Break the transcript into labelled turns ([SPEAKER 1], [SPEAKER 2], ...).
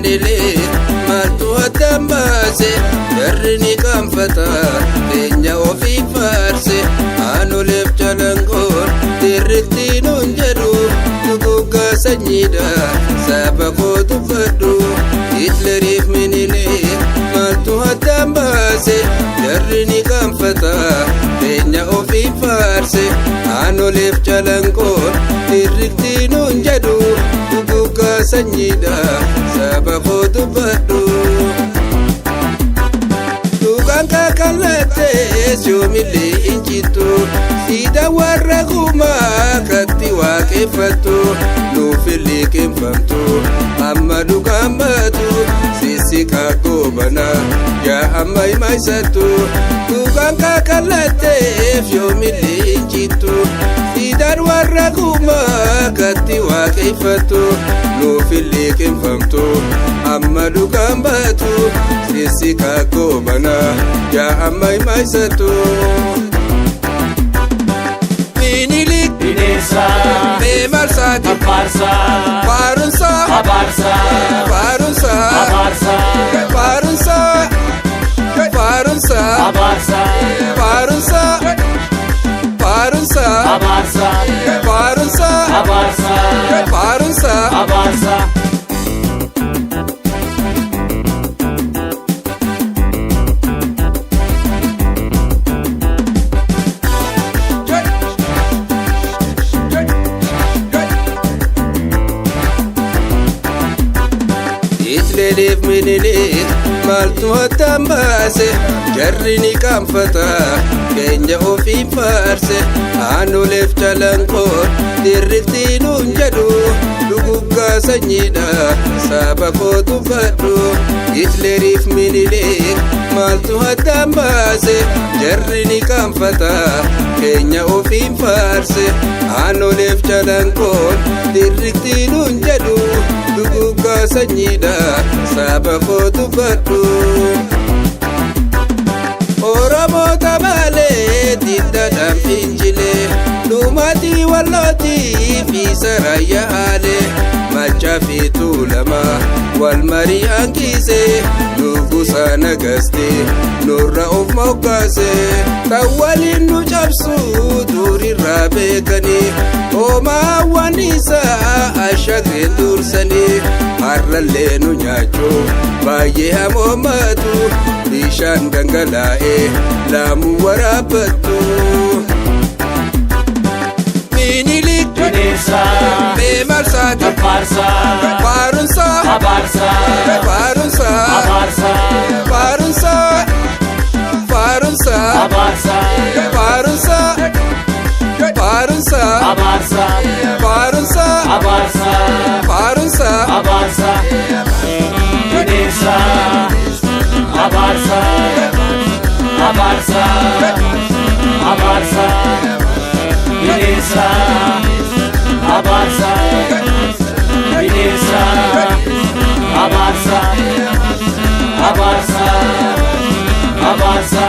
[SPEAKER 1] minilee maaltu addaan baase jarrini qaanfata keenya ofii faarse aanoleef calanqoon dirrittiinuun jedhu duguggaa sanyiidha saba koo tuffadhu Hitleriif minilee maaltu addaan baase jarrini qaanfata keenya ofii faarse aanoleef calanqoon dirrittiinuun jedhu duguggaa sanyiidha saba koo tuffadhu Dugaan kakalatees yoomillee injitu Sida warra gumaa katti waaqeffattu nuufillee keenfamtu amma dhugaan baatu sissiqaa goobana yaa amma himaysattu Dugaan kakalateef yoomillee injitu Sidaan warra gumaa katti waaqeffattu nuufillee keenfamtu amma dhugaan baatu sissiqaa goobana yaa amma himaysattu Minilik
[SPEAKER 2] Bineensa
[SPEAKER 1] Meemalsaati
[SPEAKER 2] Abaarsa
[SPEAKER 1] Faarunsa
[SPEAKER 2] Abaarsa
[SPEAKER 1] Faarunsa
[SPEAKER 2] Abaarsa
[SPEAKER 1] Faarunsa Faarunsa
[SPEAKER 2] Abaarsa
[SPEAKER 1] Faarunsa Faarunsa
[SPEAKER 2] Abaarsa
[SPEAKER 1] Faarunsa
[SPEAKER 2] Abaarsa
[SPEAKER 1] Faarunsa
[SPEAKER 2] Abaarsa
[SPEAKER 1] Hitleriif minilee maaltu addaan baase jarrini qaanfata keenya ofii faarse aanoleef calanqoon dirrittiinuun jedhu duguggaa sanyiidha saba koo tuffadhu Hitleriif minilee maaltu addaan baase jarrini qaanfata keenya ofii faarse aanoleef calanqoon dirrittiinuun jedhu duguggaa sanyiidha saba koo tuffadhu Oromoota malee diddaadhaan fincilee dhumaatii wallootii fi sarayyaa haalee machaa fi tuulamaa wal marii hanqisee nugusa nagastee nurra of moggaase kan waliin nu cabsu durirraa beekanii hoomaawwan isaa ashagreen dursanii har'allee nu nyaachuu baay'ee hamoommatu bishaan dhangalaa'ee laamuu waraabbattu Minilik
[SPEAKER 2] Bineensa
[SPEAKER 1] Meemalsaati
[SPEAKER 2] Abaarsa
[SPEAKER 1] Faarunsa
[SPEAKER 2] Abaarsa
[SPEAKER 1] Faarunsa
[SPEAKER 2] Abaarsa
[SPEAKER 1] Faarunsa Faarunsa
[SPEAKER 2] Abaarsa
[SPEAKER 1] Faarunsa Faarunsa
[SPEAKER 2] Abaarsa
[SPEAKER 1] Faarunsa
[SPEAKER 2] Abaarsa
[SPEAKER 1] Faarunsa
[SPEAKER 2] Abaarsa Bineensa Abaarsa Abaarsa Abaarsa Bineensa Abaarsa Bineensa Abaarsa Abaarsa Abaarsa